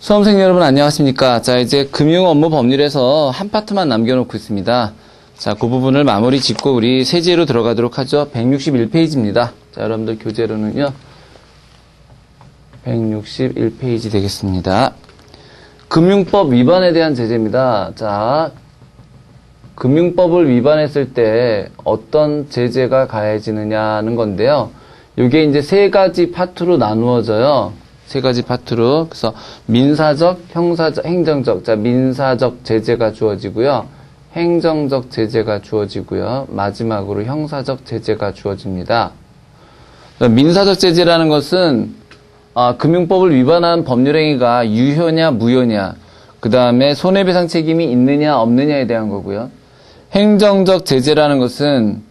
수험생 여러분 안녕하십니까. 자, 이제 금융업무법률에서 한 파트만 남겨놓고 있습니다. 자, 그 부분을 마무리 짓고 우리 세제로 들어가도록 하죠. 161페이지입니다. 자, 여러분들 교재로는요. 161페이지 되겠습니다. 금융법 위반에 대한 제재입니다. 자, 금융법을 위반했을 때 어떤 제재가 가해지느냐는 건데요. 이게 이제 세 가지 파트로 나누어져요. 세 가지 파트로. 그래서 민사적, 형사적, 행정적. 자, 민사적 제재가 주어지고요. 행정적 제재가 주어지고요. 마지막으로 형사적 제재가 주어집니다. 민사적 제재라는 것은 금융법을 위반한 법률행위가 유효냐 무효냐, 그 다음에 손해배상 책임이 있느냐 없느냐에 대한 거고요. 행정적 제재라는 것은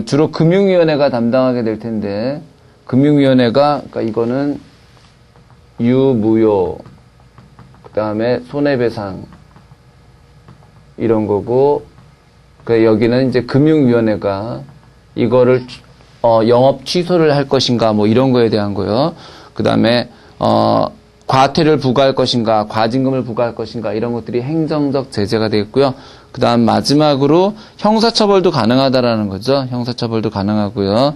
주로 금융위원회가 담당하게 될 텐데, 금융위원회가, 그러니까 이거는 유무효, 그 다음에 손해배상, 이런 거고, 여기는 이제 금융위원회가 이거를, 영업 취소를 할 것인가, 뭐 이런 거에 대한 거요. 그 다음에, 과태료를 부과할 것인가, 과징금을 부과할 것인가, 이런 것들이 행정적 제재가 되겠고요. 그 다음 마지막으로 형사처벌도 가능하다라는 거죠. 형사처벌도 가능하고요.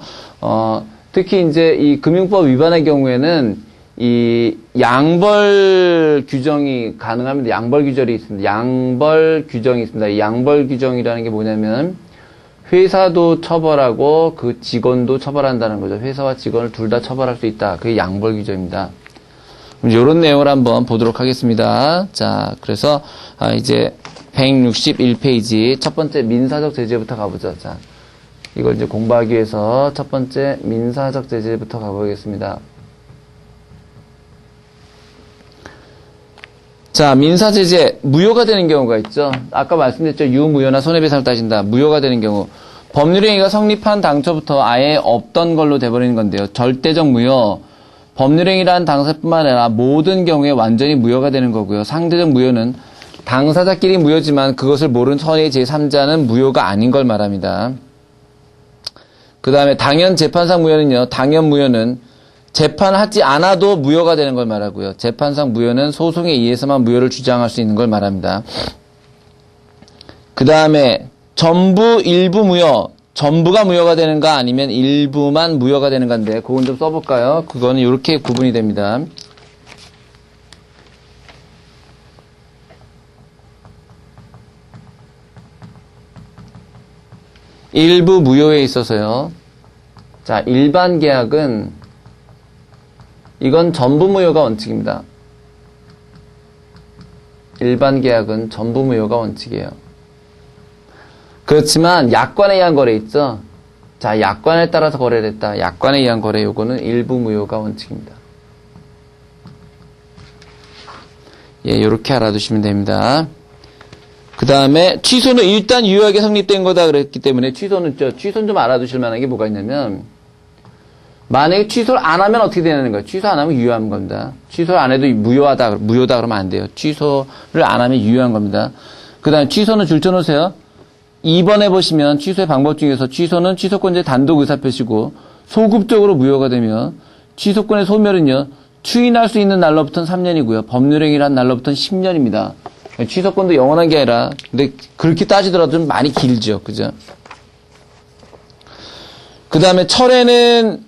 특히 이제 이 금융법 위반의 경우에는 이 양벌 규정이 가능합니다. 양벌 규정이 있습니다. 양벌 규정이 있습니다. 이 양벌 규정이라는 게 뭐냐면 회사도 처벌하고 그 직원도 처벌한다는 거죠. 회사와 직원을 둘 다 처벌할 수 있다. 그게 양벌 규정입니다. 이런 내용을 한번 보도록 하겠습니다. 자, 그래서 이제 161페이지 첫 번째 민사적 제재부터 가보죠. 자, 이걸 이제 공부하기 위해서 첫 번째 민사적 제재부터 가보겠습니다. 자, 민사제재, 무효가 되는 경우가 있죠. 아까 말씀드렸죠. 유무효나 손해배상을 따진다. 무효가 되는 경우. 법률행위가 성립한 당초부터 아예 없던 걸로 돼버리는 건데요. 절대적 무효. 법률행위란 당사뿐만 아니라 모든 경우에 완전히 무효가 되는 거고요. 상대적 무효는 당사자끼리 무효지만 그것을 모르는 선의 제3자는 무효가 아닌 걸 말합니다. 그 다음에 당연 재판상 무효는요. 당연 무효는 재판하지 않아도 무효가 되는 걸 말하고요. 재판상 무효는 소송에 의해서만 무효를 주장할 수 있는 걸 말합니다. 그 다음에 전부 일부 무효. 전부가 무효가 되는가 아니면 일부만 무효가 되는가인데 그건 좀 써볼까요? 그거는 이렇게 구분이 됩니다. 일부 무효에 있어서요. 자, 일반 계약은 이건 전부 무효가 원칙입니다. 일반 계약은 전부 무효가 원칙이에요. 그렇지만 약관에 의한 거래 있죠. 자, 약관에 따라서 거래를 했다. 약관에 의한 거래 요거는 일부 무효가 원칙입니다. 예, 이렇게 알아두시면 됩니다. 그 다음에 취소는 일단 유효하게 성립된 거다 그랬기 때문에 취소는 좀 알아두실 만한 게 뭐가 있냐면 만약에 취소를 안 하면 어떻게 되는 거예요? 취소 안 하면 유효한 겁니다. 취소를 안 해도 무효다 그러면 안 돼요. 취소를 안 하면 유효한 겁니다. 그 다음에 취소는 줄 쳐놓으세요. 2번에 보시면 취소의 방법 중에서 취소는 취소권자의 단독 의사표시고 소급적으로 무효가 되면 취소권의 소멸은요. 추인할 수 있는 날로부터는 3년이고요. 법률행위란 날로부터는 10년입니다. 취소권도 영원한 게 아니라 근데 그렇게 따지더라도 좀 많이 길죠. 그죠? 그 다음에 철회는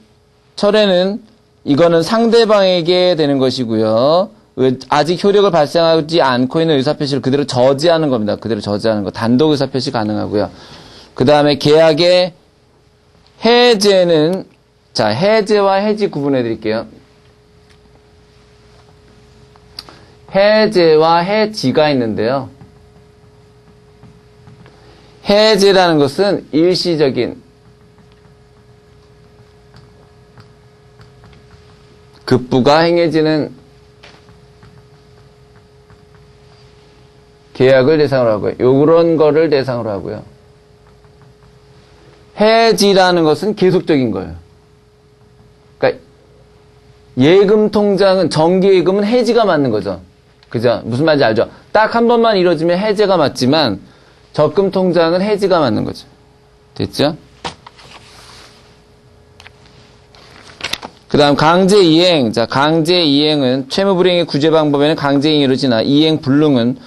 이거는 상대방에게 되는 것이고요. 아직 효력을 발생하지 않고 있는 의사표시를 그대로 저지하는 겁니다. 그대로 저지하는 거. 단독 의사표시 가능하고요. 그 다음에 계약의 해제는, 자, 해제와 해지 구분해 드릴게요. 해제와 해지가 있는데요. 해제라는 것은 일시적인, 급부가 행해지는 계약을 대상으로 하고요. 요런 거를 대상으로 하고요. 해지라는 것은 계속적인 거예요. 그러니까 예금 통장은 정기예금은 해지가 맞는 거죠. 그죠? 무슨 말인지 알죠? 딱 한 번만 이루어지면 해제가 맞지만 적금 통장은 해지가 맞는 거죠. 됐죠? 그 다음 강제이행. 자, 강제이행은 채무불이행의 구제 방법에는 강제이행이 이루어지나 이행불능은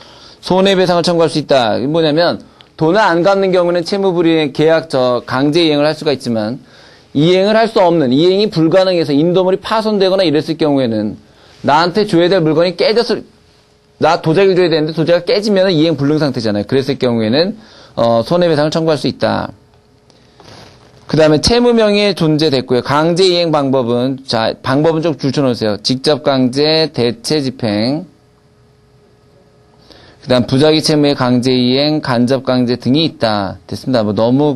손해배상을 청구할 수 있다. 이게 뭐냐면 돈을 안 갚는 경우는 채무불이행 계약 강제이행을 할 수가 있지만 이행을 할 수 없는, 이행이 불가능해서 인도물이 파손되거나 이랬을 경우에는 나한테 줘야 될 물건이 깨졌을, 나 도자기를 줘야 되는데 도자기가 깨지면 이행 불능 상태잖아요. 그랬을 경우에는 손해배상을 청구할 수 있다. 그 다음에 채무명의의 존재됐고요. 강제이행 방법은, 자, 방법은 좀 줄쳐놓으세요. 직접 강제, 대체 집행, 그 다음 부작위 채무의 강제이행, 간접 강제 등이 있다. 됐습니다. 뭐 너무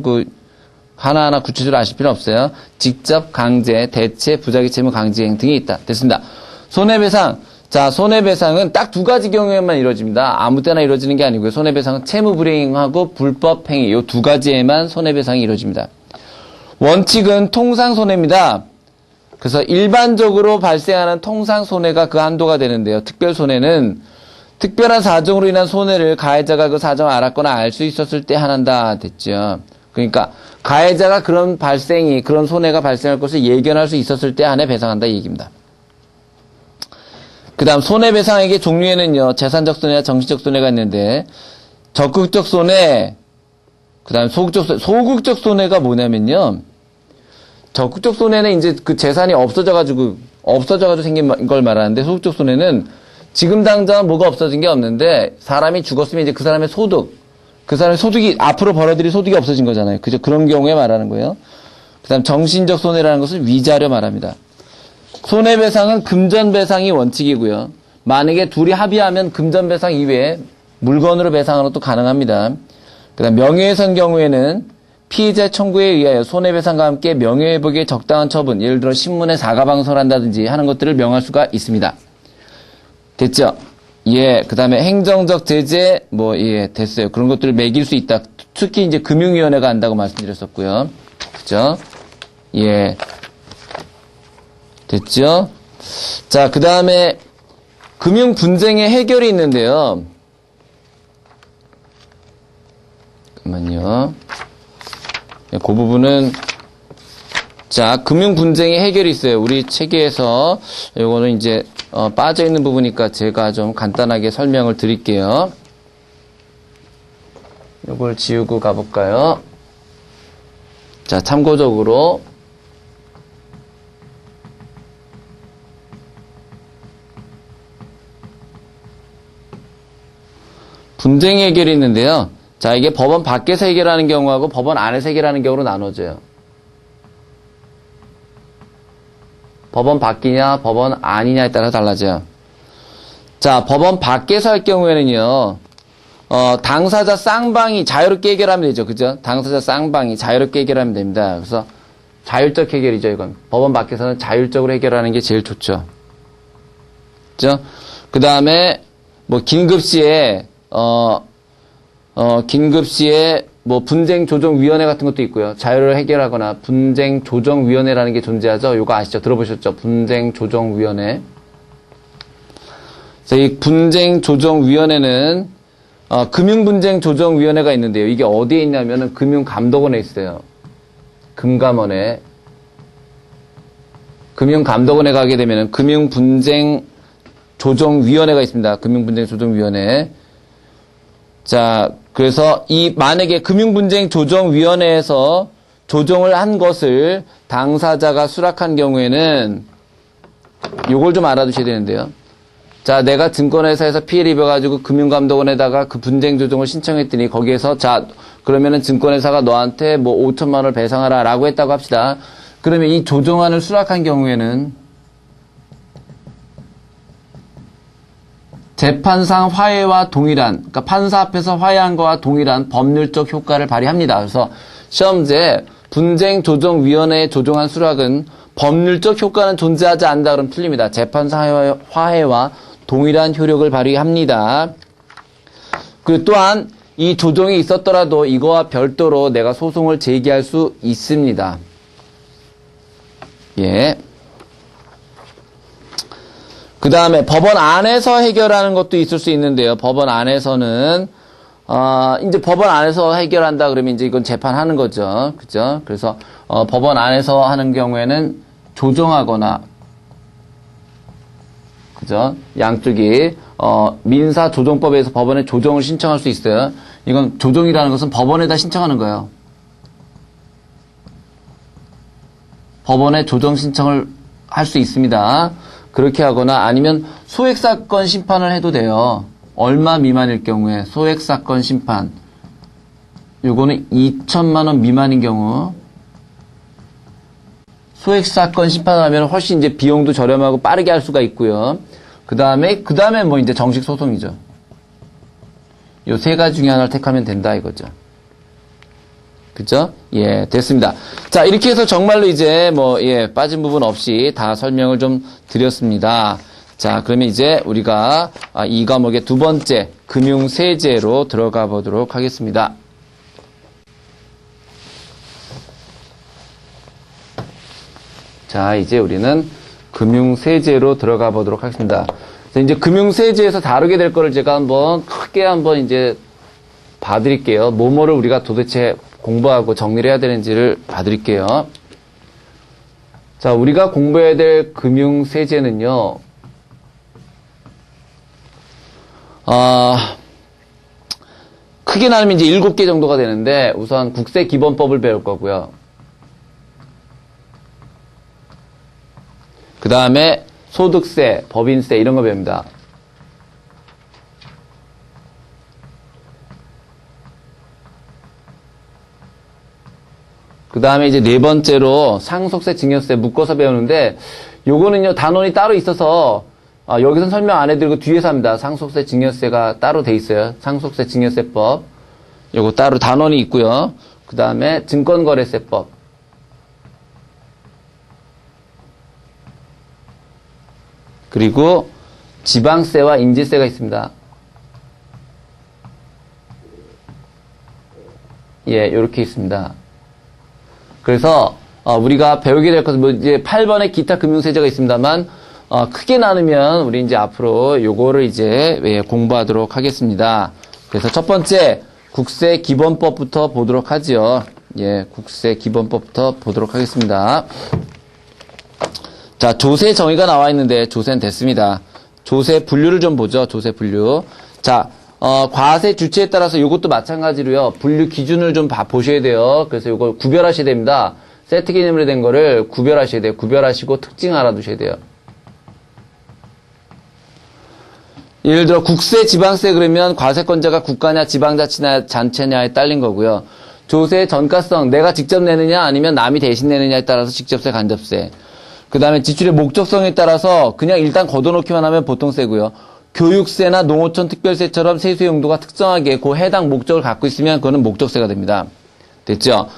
하나하나 구체적으로 아실 필요 없어요. 직접 강제, 대체, 부작위 채무 강제이행 등이 있다. 됐습니다. 손해배상. 자, 손해배상은 딱 두 가지 경우에만 이루어집니다. 아무 때나 이루어지는 게 아니고요. 손해배상은 채무불이행하고 불법행위, 이 두 가지에만 손해배상이 이루어집니다. 원칙은 통상손해입니다. 그래서 일반적으로 발생하는 통상손해가 그 한도가 되는데요. 특별손해는 특별한 사정으로 인한 손해를 가해자가 그 사정을 알았거나 알 수 있었을 때 한한다. 됐죠. 그러니까 가해자가 그런 손해가 발생할 것을 예견할 수 있었을 때 한해 배상한다 이 얘기입니다. 그 다음 손해배상액의 종류에는요. 재산적 손해와 정신적 손해가 있는데 적극적 손해, 그 다음 소극적 손해가 뭐냐면요. 적극적 손해는 이제 그 재산이 없어져가지고 생긴 걸 말하는데 소극적 손해는 지금 당장 뭐가 없어진 게 없는데 사람이 죽었으면 이제 그 사람의 소득이 앞으로 벌어들일 소득이 없어진 거잖아요. 그죠? 그런 경우에 말하는 거예요. 그 다음 정신적 손해라는 것은 위자료 말합니다. 손해배상은 금전배상이 원칙이고요. 만약에 둘이 합의하면 금전배상 이외에 물건으로 배상하는 것도 가능합니다. 그 다음 명예훼손 경우에는 피해자 청구에 의하여 손해배상과 함께 명예회복에 적당한 처분, 예를 들어 신문에 사과방설한다든지 하는 것들을 명할 수가 있습니다. 됐죠? 예, 그 다음에 행정적 제재, 예, 됐어요. 그런 것들을 매길 수 있다. 특히 이제 금융위원회가 한다고 말씀드렸었고요. 그죠? 예. 됐죠? 자, 그 다음에 금융분쟁의 해결이 있는데요. 잠깐만요. 그 부분은, 자, 금융분쟁의 해결이 있어요. 우리 체계에서, 요거는 이제, 빠져있는 부분이니까 제가 좀 간단하게 설명을 드릴게요. 요걸 지우고 가볼까요? 자, 참고적으로. 분쟁 해결이 있는데요. 자, 이게 법원 밖에서 해결하는 경우하고 법원 안에서 해결하는 경우로 나눠져요. 법원 밖이냐, 법원 아니냐에 따라 달라져요. 자, 법원 밖에서 할 경우에는요, 당사자 쌍방이 자유롭게 해결하면 되죠. 그죠? 당사자 쌍방이 자유롭게 해결하면 됩니다. 그래서 자율적 해결이죠, 이건. 법원 밖에서는 자율적으로 해결하는 게 제일 좋죠. 그죠? 그 다음에, 긴급시에 분쟁조정위원회 같은 것도 있고요. 자유를 해결하거나 분쟁조정위원회라는 게 존재하죠. 요거 아시죠? 들어보셨죠? 분쟁조정위원회. 그래서 이 분쟁조정위원회는 금융분쟁조정위원회가 있는데요. 이게 어디에 있냐면은 금융감독원에 있어요. 금감원에. 금융감독원에 가게 되면은 금융분쟁조정위원회가 있습니다. 금융분쟁조정위원회. 자, 그래서 만약에 금융분쟁조정위원회에서 조정을 한 것을 당사자가 수락한 경우에는 요걸 좀 알아두셔야 되는데요. 자, 내가 증권회사에서 피해를 입어가지고 금융감독원에다가 그 분쟁조정을 신청했더니 거기에서 그러면은 증권회사가 너한테 5천만 원을 배상하라 라고 했다고 합시다. 그러면 이 조정안을 수락한 경우에는 재판상 화해와 동일한, 그러니까 판사 앞에서 화해한 거와 동일한 법률적 효과를 발휘합니다. 그래서 시험제 분쟁조정위원회의 조정안 수락은 법률적 효과는 존재하지 않는다 그러면 틀립니다. 재판상 화해와 동일한 효력을 발휘합니다. 그리고 또한 이 조정이 있었더라도 이거와 별도로 내가 소송을 제기할 수 있습니다. 예. 그 다음에 법원 안에서 해결하는 것도 있을 수 있는데요. 법원 안에서는, 이제 법원 안에서 해결한다 그러면 이제 이건 재판하는 거죠. 그죠? 그래서, 법원 안에서 하는 경우에는, 조정하거나, 그죠? 양쪽이, 민사조정법에서 법원에 조정을 신청할 수 있어요. 이건 조정이라는 것은 법원에다 신청하는 거예요. 법원에 조정 신청을 할 수 있습니다. 그렇게 하거나 아니면 소액사건 심판을 해도 돼요. 얼마 미만일 경우에 소액사건 심판. 요거는 2천만 원 미만인 경우 소액사건 심판을 하면 훨씬 이제 비용도 저렴하고 빠르게 할 수가 있고요. 그 다음에 뭐 이제 정식 소송이죠. 요 세 가지 중에 하나를 택하면 된다 이거죠. 그죠? 예, 됐습니다. 자, 이렇게 해서 정말로 이제 빠진 부분 없이 다 설명을 좀 드렸습니다. 자, 그러면 이제 우리가 이 과목의 두 번째 금융세제로 들어가 보도록 하겠습니다. 자, 이제 우리는 금융세제로 들어가 보도록 하겠습니다. 자, 이제 금융세제에서 다루게 될 거를 제가 크게 이제 봐드릴게요. 뭐를 우리가 도대체 공부하고 정리를 해야 되는지를 봐드릴게요. 자, 우리가 공부해야 될 금융세제는요, 크게 나누면 이제 7개 정도가 되는데, 우선 국세기본법을 배울 거고요. 그 다음에 소득세, 법인세 이런 거 배웁니다. 그 다음에 이제 네 번째로 상속세, 증여세 묶어서 배우는데, 요거는요, 단원이 따로 있어서, 여기선 설명 안 해드리고 뒤에서 합니다. 상속세, 증여세가 따로 돼 있어요. 상속세, 증여세법. 요거 따로 단원이 있고요. 그 다음에 증권거래세법. 그리고 지방세와 인지세가 있습니다. 예, 요렇게 있습니다. 그래서 우리가 배우게 될 것은 이제 8번에 기타 금융세제가 있습니다만 크게 나누면 우리 이제 앞으로 요거를 이제 공부하도록 하겠습니다. 그래서 첫 번째 국세기본법부터 보도록 하죠. 예, 국세기본법부터 보도록 하겠습니다. 자, 조세 정의가 나와 있는데 조세는 됐습니다. 조세 분류를 좀 보죠. 조세 분류. 자, 과세 주체에 따라서 이것도 마찬가지로요. 분류 기준을 좀 보셔야 돼요. 그래서 이걸 구별하셔야 됩니다. 세트 개념으로 된 거를 구별하셔야 돼요. 구별하시고 특징 알아두셔야 돼요. 예를 들어 국세, 지방세 그러면 과세권자가 국가냐, 지방자치냐, 잔체냐에 딸린 거고요. 조세, 전가성, 내가 직접 내느냐 아니면 남이 대신 내느냐에 따라서 직접세, 간접세. 그 다음에 지출의 목적성에 따라서 그냥 일단 걷어놓기만 하면 보통세고요. 교육세나 농어촌 특별세처럼 세수 용도가 특정하게 그 해당 목적을 갖고 있으면 그거는 목적세가 됩니다. 됐죠?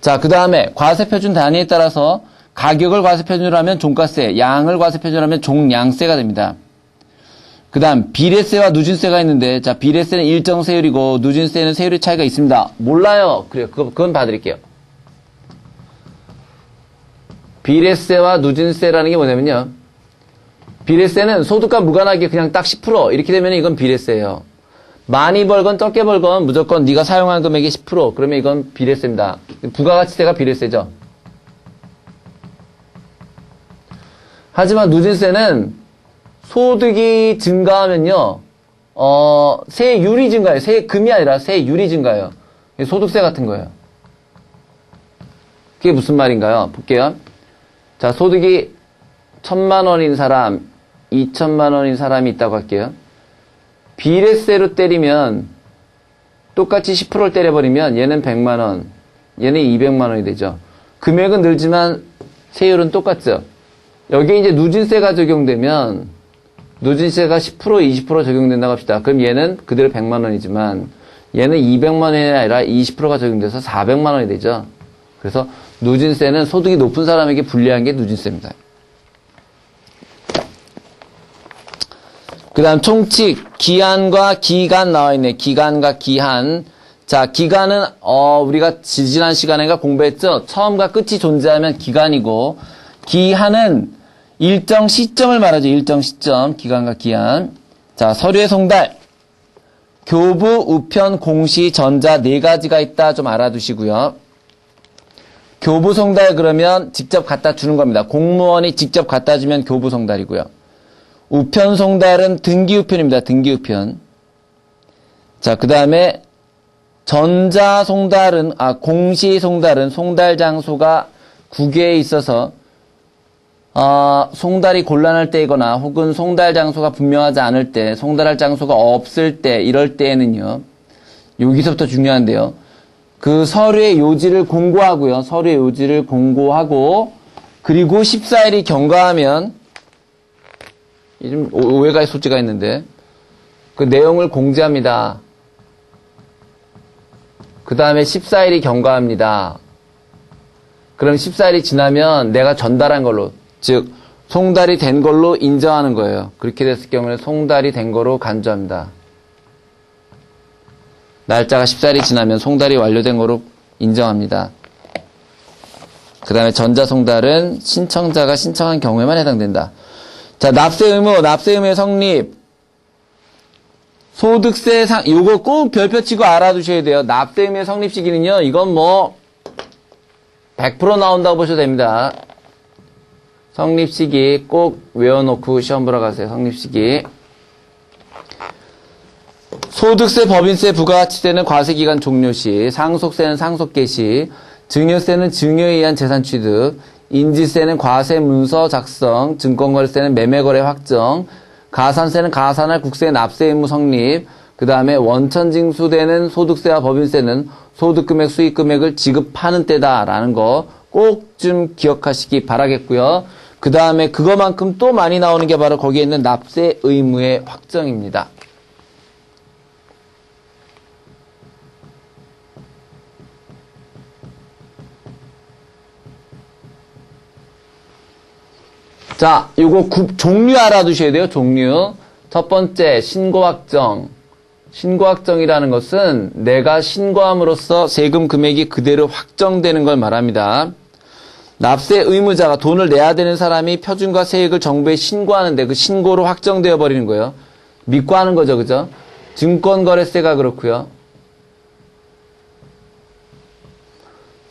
자, 그 다음에 과세표준 단위에 따라서 가격을 과세표준으로 하면 종가세, 양을 과세표준으로 하면 종량세가 됩니다. 그 다음 비례세와 누진세가 있는데, 자, 비례세는 일정 세율이고 누진세는 세율의 차이가 있습니다. 몰라요. 그래요. 그건 봐드릴게요. 비례세와 누진세라는 게 뭐냐면요. 비례세는 소득과 무관하게 그냥 딱 10% 이렇게 되면 이건 비례세예요. 많이 벌건 적게 벌건 무조건 네가 사용한 금액의 10% 그러면 이건 비례세입니다. 부가가치세가 비례세죠. 하지만 누진세는 소득이 증가하면요. 세율이 증가해요. 세금이 아니라 세율이 증가해요. 소득세 같은 거예요. 그게 무슨 말인가요? 볼게요. 자, 소득이 1,000만 원인 사람, 2,000만 원인 사람이 있다고 할게요. 비례세로 때리면 똑같이 10%를 때려버리면 얘는 100만 원, 얘는 200만 원이 되죠. 금액은 늘지만 세율은 똑같죠. 여기에 이제 누진세가 적용되면 누진세가 10%, 20% 적용된다고 합시다. 그럼 얘는 그대로 100만 원이지만 얘는 200만 원이 아니라 20%가 적용돼서 400만 원이 되죠. 그래서 누진세는 소득이 높은 사람에게 불리한 게 누진세입니다. 그 다음 총칙, 기한과 기간 나와 있네. 기간과 기한. 자, 기간은 우리가 지난 시간에 공부했죠. 처음과 끝이 존재하면 기간이고, 기한은 일정 시점을 말하죠. 일정 시점, 기간과 기한. 자, 서류의 송달, 교부, 우편, 공시, 전자 네 가지가 있다 좀 알아두시고요. 교부송달 그러면 직접 갖다 주는 겁니다. 공무원이 직접 갖다 주면 교부송달이고요. 우편송달은 등기우편입니다. 등기우편. 자, 그 다음에 공시송달은 송달 장소가 국외에 있어서 송달이 곤란할 때이거나 혹은 송달 장소가 분명하지 않을 때, 송달할 장소가 없을 때, 이럴 때에는요. 여기서부터 중요한데요. 그 서류의 요지를 공고하고요. 서류의 요지를 공고하고 그리고 14일이 경과하면 좀 오해가 소지가 있는데 그 내용을 공지합니다. 그 다음에 14일이 경과합니다. 그럼 14일이 지나면 내가 전달한 걸로, 즉 송달이 된 걸로 인정하는 거예요. 그렇게 됐을 경우는 송달이 된 거로 간주합니다. 날짜가 14일이 지나면 송달이 완료된 거로 인정합니다. 그 다음에 전자송달은 신청자가 신청한 경우에만 해당된다. 자, 납세의무의 성립. 소득세 요거 꼭 별표 치고 알아두셔야 돼요. 납세의무의 성립 시기는요, 이건 뭐, 100% 나온다고 보셔도 됩니다. 성립 시기 꼭 외워놓고 시험 보러 가세요. 성립 시기. 소득세, 법인세, 부가가치세는 과세기간 종료시, 상속세는 상속개시, 증여세는 증여에 의한 재산 취득, 인지세는 과세 문서 작성, 증권거래세는 매매거래 확정, 가산세는 가산할 국세 납세 의무 성립, 그 다음에 원천징수되는 소득세와 법인세는 소득금액, 수익금액을 지급하는 때다라는 거 꼭 좀 기억하시기 바라겠고요. 그 다음에 그거만큼 또 많이 나오는 게 바로 거기에 있는 납세 의무의 확정입니다. 자, 요거 종류 알아두셔야 돼요. 종류. 첫 번째, 신고확정. 신고확정이라는 것은 내가 신고함으로써 세금 금액이 그대로 확정되는 걸 말합니다. 납세 의무자가 돈을 내야 되는 사람이 표준과 세액을 정부에 신고하는데 그 신고로 확정되어 버리는 거예요. 믿고 하는 거죠. 그죠? 증권거래세가 그렇고요.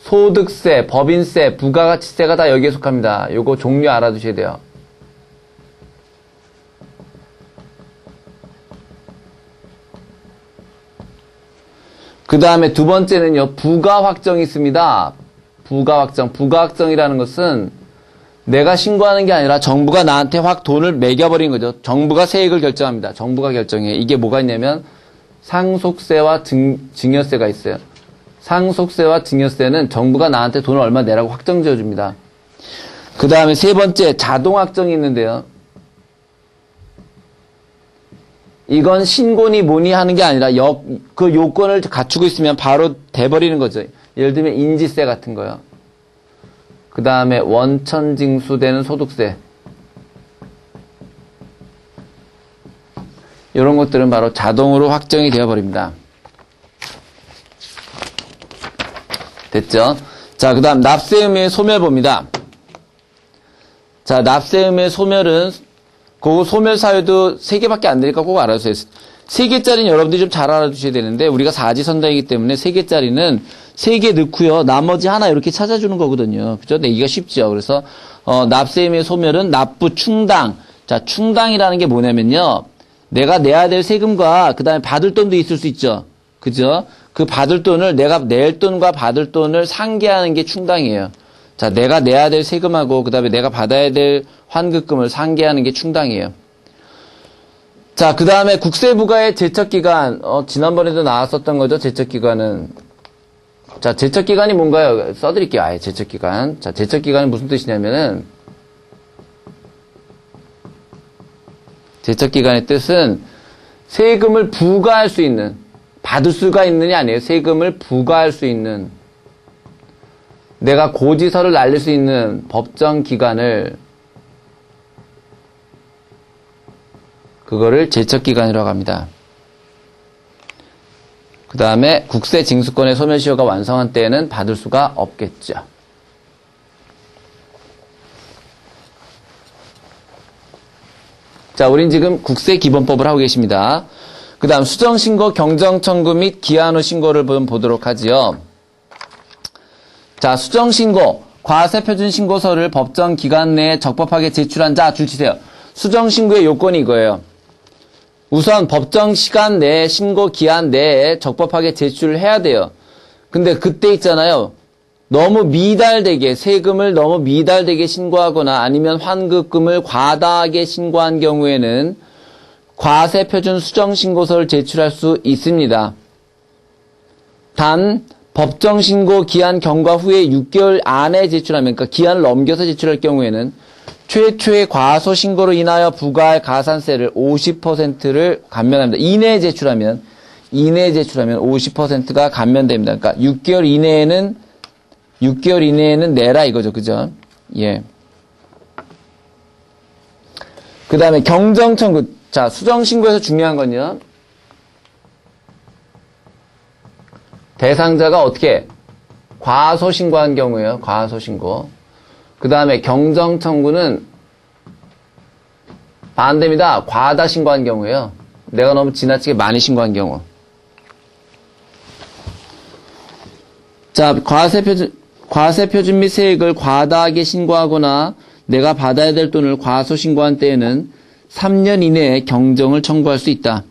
소득세, 법인세, 부가가치세가 다 여기에 속합니다. 요거 종류 알아두셔야 돼요. 그 다음에 두 번째는요, 부가확정이 있습니다. 부가확정이라는 것은 내가 신고하는 게 아니라 정부가 나한테 확 돈을 매겨버린 거죠. 정부가 세액을 결정합니다. 정부가 결정해. 이게 뭐가 있냐면 상속세와 증여세가 있어요. 상속세와 증여세는 정부가 나한테 돈을 얼마 내라고 확정 지어줍니다. 그 다음에 세 번째, 자동확정이 있는데요. 이건 신고니 뭐니 하는 게 아니라 그 요건을 갖추고 있으면 바로 돼버리는 거죠. 예를 들면 인지세 같은 거요. 그 다음에 원천징수되는 소득세. 이런 것들은 바로 자동으로 확정이 되어버립니다. 됐죠? 자, 그 다음 납세 의무의 소멸 봅니다. 자, 납세 의무의 소멸은 그 소멸 사유도 3개밖에 안 되니까 꼭 알아주세요. 3개짜리는 여러분들이 좀 잘 알아두셔야 되는데 우리가 사지선다이기 때문에 3개짜리는 3개 넣고요. 나머지 하나 이렇게 찾아주는 거거든요. 그죠? 내기가 쉽죠. 그래서 납세 의무의 소멸은 납부 충당. 자, 충당이라는 게 뭐냐면요. 내가 내야 될 세금과 그 다음에 받을 돈도 있을 수 있죠. 그죠? 그 받을 돈을 내가 낼 돈과 받을 돈을 상계하는 게 충당이에요. 자, 내가 내야 될 세금하고 그 다음에 내가 받아야 될 환급금을 상계하는 게 충당이에요. 자, 그 다음에 국세부가의 제척기간. 지난번에도 나왔었던 거죠. 제척기간은. 자, 제척기간이 뭔가요? 써드릴게요. 아예 제척기간. 자, 제척기간은 무슨 뜻이냐면은 제척기간의 뜻은 세금을 부과할 수 있는, 받을 수가 있느냐 아니에요. 세금을 부과할 수 있는, 내가 고지서를 날릴 수 있는 법정 기간을, 그거를 제척기간이라고 합니다. 그 다음에 국세징수권의 소멸시효가 완성한 때에는 받을 수가 없겠죠. 자, 우린 지금 국세기본법을 하고 계십니다. 그 다음 수정신고, 경정청구 및 기한 후 신고를 보도록 하지요. 자, 수정신고, 과세표준신고서를 법정 기간 내에 적법하게 제출한 자 줄치세요. 수정신고의 요건이 이거예요. 우선 법정 시간 내에 신고 기한 내에 적법하게 제출을 해야 돼요. 근데 그때 있잖아요. 너무 미달되게 세금을 너무 미달되게 신고하거나 아니면 환급금을 과다하게 신고한 경우에는 과세표준 수정신고서를 제출할 수 있습니다. 단 법정신고 기한 경과 후에 6개월 안에 제출하면, 그러니까 기한을 넘겨서 제출할 경우에는 최초의 과소신고로 인하여 부과할 가산세를 50%를 감면합니다. 이내에 제출하면 50%가 감면됩니다. 그러니까 6개월 이내에는 내라 이거죠. 그죠? 예. 그 다음에 경정청구. 자, 수정신고에서 중요한 건요. 대상자가 어떻게 과소신고한 경우에요. 과소신고. 그 다음에 경정청구는 반대입니다. 과다 신고한 경우에요. 내가 너무 지나치게 많이 신고한 경우. 자, 과세표준 및 세액을 과다하게 신고하거나 내가 받아야 될 돈을 과소신고한 때에는 3년 이내에 경정을 청구할 수 있다.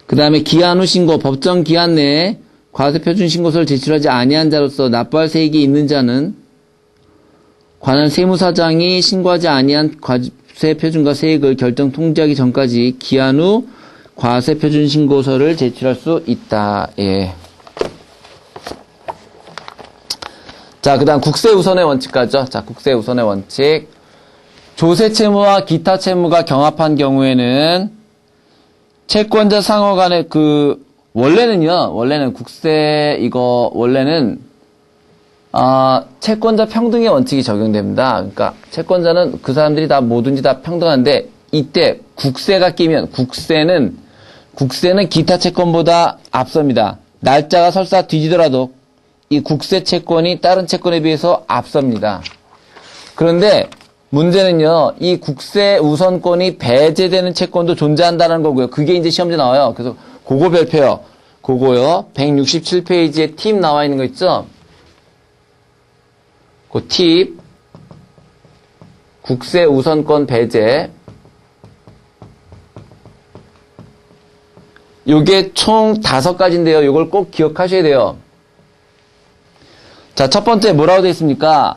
그 다음에 기한 후 신고, 법정 기한 내에 과세표준 신고서를 제출하지 아니한 자로서 납부할 세액이 있는 자는 관할 세무사장이 신고하지 아니한 과세표준과 세액을 결정 통지하기 전까지 기한 후 과세표준 신고서를 제출할 수 있다. 예. 자, 그 다음 국세우선의 원칙 가죠. 자, 국세우선의 원칙. 조세채무와 기타 채무가 경합한 경우에는 채권자 상호 간의 원래는 채권자 평등의 원칙이 적용됩니다. 그러니까 채권자는 그 사람들이 다 뭐든지 다 평등한데 이때 국세가 끼면 국세는 기타 채권보다 앞섭니다. 날짜가 설사 뒤지더라도 이 국세 채권이 다른 채권에 비해서 앞섭니다. 그런데 문제는요, 이 국세 우선권이 배제되는 채권도 존재한다는 거고요. 그게 이제 시험지에 나와요. 그래서 그거 별표요. 그거요. 167페이지에 팁 나와 있는 거 있죠? 그 팁. 국세 우선권 배제. 요게 총 5가지인데요. 요걸 꼭 기억하셔야 돼요. 자, 첫 번째 뭐라고 되어 있습니까?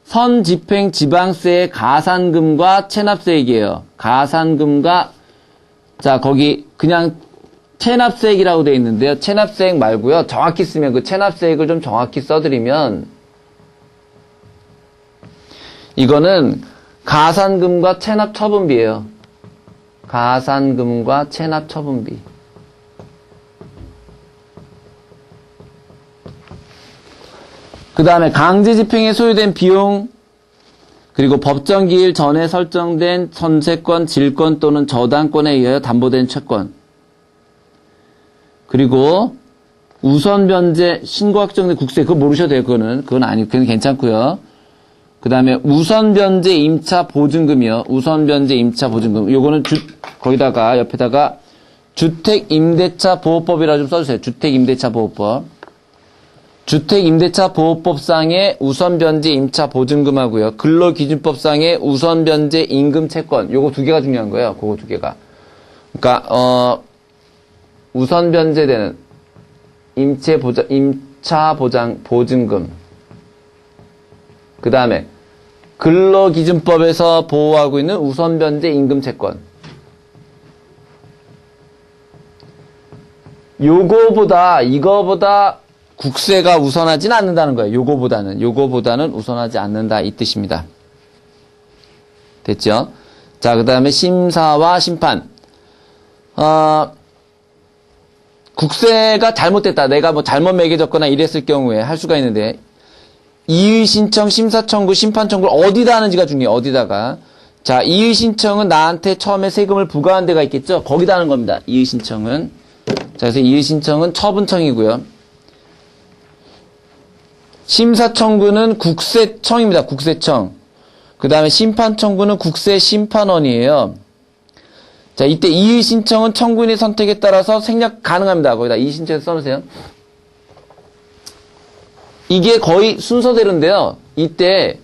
선집행 지방세의 가산금과 체납세액이에요. 가산금과, 자, 거기 그냥 체납세액이라고 되어 있는데요. 체납세액 말고요. 정확히 쓰면 그 체납세액을 좀 정확히 써드리면 이거는 가산금과 체납처분비예요. 가산금과 체납처분비. 그 다음에 강제집행에 소요된 비용, 그리고 법정기일 전에 설정된 선세권, 질권 또는 저당권에 의하여 담보된 채권, 그리고 우선변제 신고 확정된 국세, 그거 모르셔도 돼요. 그건 괜찮고요. 그 다음에 우선변제 임차 보증금이요. 우선변제 임차 보증금. 요거는 거기다가 옆에다가 주택임대차 보호법이라 좀 써주세요. 주택임대차 보호법. 주택임대차 보호법상의 우선변제 임차 보증금하고요. 근로기준법상의 우선변제 임금채권. 요거 2개가 중요한 거예요. 그거 2개가. 그러니까 우선변제되는 임차 보증금. 그 다음에 근로기준법에서 보호하고 있는 우선변제 임금채권. 이거보다 국세가 우선하지는 않는다는 거예요. 요거보다는 우선하지 않는다 이 뜻입니다. 됐죠? 자, 그 다음에 심사와 심판. 국세가 잘못됐다. 내가 뭐 잘못 매겨졌거나 이랬을 경우에 할 수가 있는데 이의 신청, 심사 청구, 심판 청구를 어디다 하는지가 중요해요. 어디다가. 자, 이의 신청은 나한테 처음에 세금을 부과한 데가 있겠죠? 거기다 하는 겁니다. 이의 신청은. 자, 그래서 이의 신청은 처분청이고요. 심사 청구는 국세청입니다. 국세청. 그 다음에 심판 청구는 국세심판원이에요. 자, 이때 이의 신청은 청구인의 선택에 따라서 생략 가능합니다. 거기다 이의 신청에서 써놓으세요. 이게 거의 순서대로인데요. 이때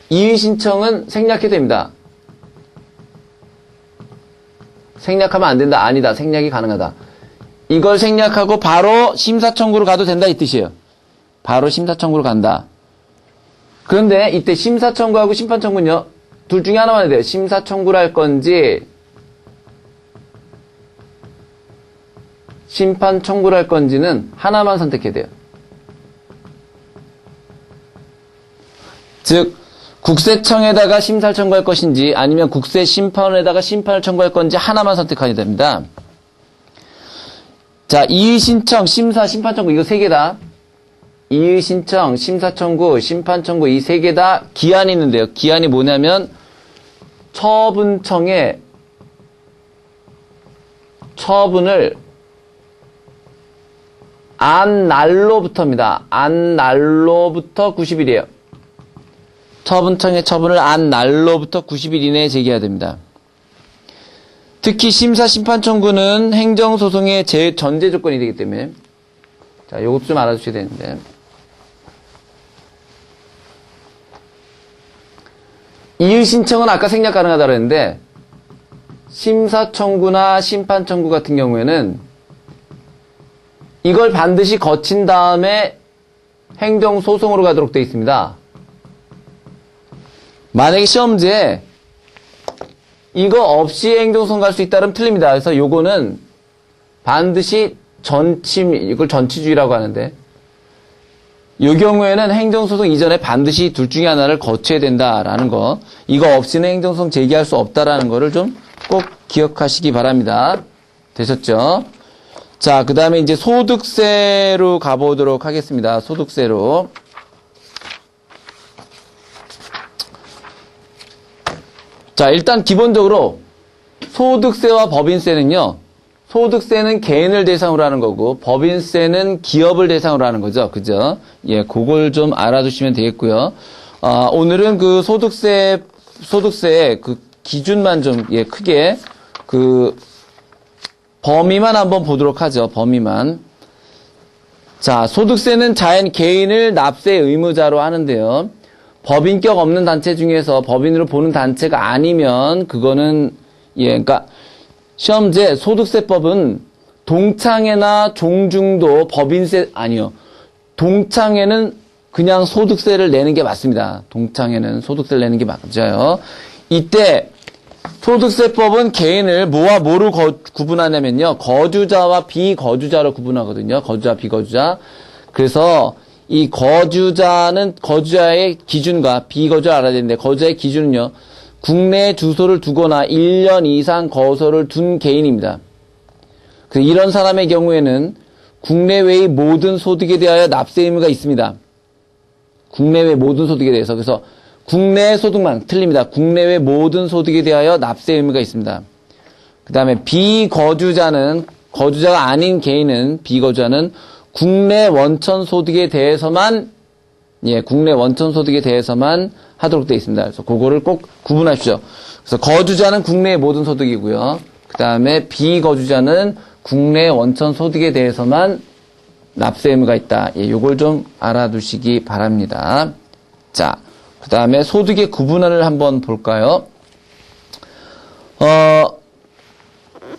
이의 신청은 생략해도 됩니다. 생략하면 안 된다. 아니다. 생략이 가능하다. 이걸 생략하고 바로 심사 청구로 가도 된다 이 뜻이에요. 바로 심사 청구로 간다. 그런데 이때 심사 청구하고 심판 청구는요. 둘 중에 하나만 해야 돼요. 심사 청구를 할 건지 심판 청구를 할 건지는 하나만 선택해야 돼요. 즉 국세청에다가 심사를 청구할 것인지 아니면 국세심판원에다가 심판을 청구할 건지 하나만 선택해야 됩니다. 자, 이의신청, 심사, 심판 청구 이거 세 개다. 이의신청, 심사 청구, 심판 청구 이 세 개 다 기한이 있는데요. 기한이 뭐냐면 처분청에 처분을 안 날로부터입니다. 안 날로부터 90일이에요. 처분청의 처분을 안 날로부터 90일 이내에 제기해야 됩니다. 특히 심사 심판 청구는 행정소송의 전제 조건이 되기 때문에 자, 요것도 좀 알아두셔야 되는데 이의 신청은 아까 생략 가능하다고 했는데 심사 청구나 심판 청구 같은 경우에는 이걸 반드시 거친 다음에 행정소송으로 가도록 되어 있습니다. 만약에 시험지에 이거 없이 행정소송 갈 수 있다면 틀립니다. 그래서 요거는 반드시 이걸 전치주의라고 하는데 이 경우에는 행정소송 이전에 반드시 둘 중에 하나를 거쳐야 된다라는 거 이거 없이는 행정소송 제기할 수 없다라는 거를 좀 꼭 기억하시기 바랍니다. 되셨죠? 자, 그 다음에 이제 소득세로 가보도록 하겠습니다. 소득세로. 자, 일단 기본적으로 소득세와 법인세는요. 소득세는 개인을 대상으로 하는 거고 법인세는 기업을 대상으로 하는 거죠. 그죠? 예, 그걸 좀 알아두시면 되겠고요. 오늘은 그 소득세의 그 기준만 좀 예, 크게 그 범위만 한번 보도록 하죠. 범위만. 자, 소득세는 자연 개인을 납세 의무자로 하는데요. 법인격 없는 단체 중에서 법인으로 보는 단체가 아니면 그거는 예, 그러니까 시험제 소득세법은 동창회나 종중도 법인세 아니요. 동창회는 그냥 소득세를 내는 게 맞습니다. 동창회는 소득세를 내는 게 맞아요. 이때 소득세법은 개인을 뭐와 뭐로 구분하냐면요. 거주자와 비거주자로 구분하거든요. 거주자, 비거주자. 그래서 이 거주자는 거주자의 기준과 비거주를 알아야 되는데 거주자의 기준은요. 국내에 주소를 두거나 1년 이상 거소를 둔 개인입니다. 그래서 이런 사람의 경우에는 국내외의 모든 소득에 대하여 납세 의무가 있습니다. 국내외 모든 소득에 대해서. 그래서 국내 소득만 틀립니다. 국내외 모든 소득에 대하여 납세 의무가 있습니다. 그 다음에 비거주자는 거주자가 아닌 개인은 비거주자는 국내 원천 소득에 대해서만 예, 국내 원천 소득에 대해서만 하도록 되어 있습니다. 그래서 그거를 꼭 구분하십시오. 그래서 거주자는 국내의 모든 소득이고요. 그 다음에 비거주자는 국내 원천 소득에 대해서만 납세 의무가 있다. 예, 요걸 좀 알아두시기 바랍니다. 자, 그 다음에 소득의 구분을 한번 볼까요?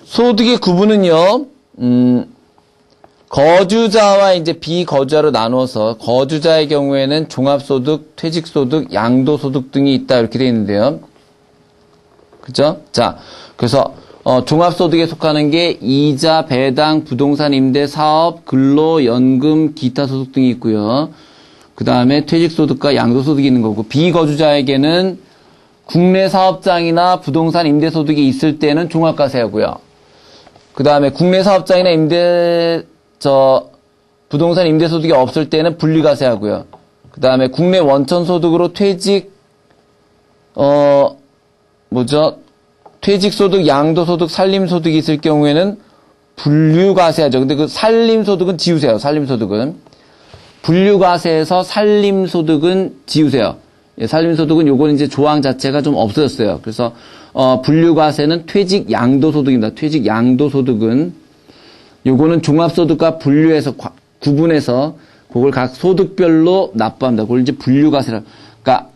소득의 구분은요, 거주자와 이제 비거주자로 나누어서 거주자의 경우에는 종합소득, 퇴직소득, 양도소득 등이 있다 이렇게 되어 있는데요. 그죠? 자, 그래서 종합소득에 속하는 게 이자, 배당, 부동산 임대, 사업, 근로, 연금, 기타 소득 등이 있고요. 그 다음에 퇴직소득과 양도소득이 있는 거고 비거주자에게는 국내 사업장이나 부동산 임대소득이 있을 때는 종합과세하고요. 그 다음에 국내 사업장이나 부동산 임대소득이 없을 때는 분리과세하고요. 그 다음에 국내 원천소득으로 퇴직소득, 양도소득, 살림소득이 있을 경우에는 분류과세하죠. 근데 그 살림소득은 지우세요. 살림소득은. 분류과세에서 살림소득은 지우세요. 예, 살림소득은 요건 이제 조항 자체가 좀 없어졌어요. 그래서, 분류과세는 퇴직, 양도소득입니다. 퇴직, 양도소득은 요거는 종합소득과 분류해서, 구분해서 그걸 각 소득별로 납부합니다. 그걸 이제 분류과세라. 그러니까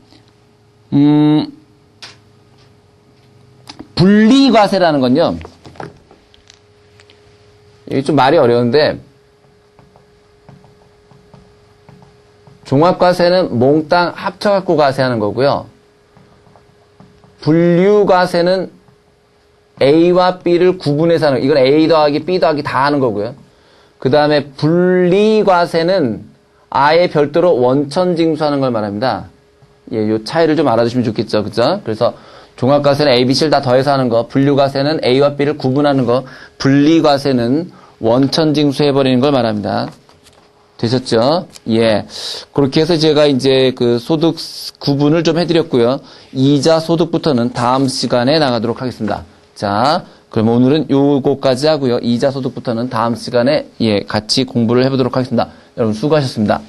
분리과세라는 건요. 이게 좀 말이 어려운데 종합과세는 몽땅 합쳐갖고 과세하는 거고요. 분류과세는 A와 B를 구분해서 하는, 이건 A 더하기 B 더하기 다 하는 거고요. 그 다음에 분리과세는 아예 별도로 원천징수하는 걸 말합니다. 예, 요 차이를 좀 알아두시면 좋겠죠. 그죠? 그래서 종합과세는 A, B, C를 다 더해서 하는 거, 분류과세는 A와 B를 구분하는 거, 분리과세는 원천징수해버리는 걸 말합니다. 되셨죠? 예. 그렇게 해서 제가 이제 그 소득 구분을 좀 해드렸고요. 이자 소득부터는 다음 시간에 나가도록 하겠습니다. 자, 그럼 오늘은 요거까지 하고요. 이자 소득부터는 다음 시간에 예, 같이 공부를 해보도록 하겠습니다. 여러분 수고하셨습니다.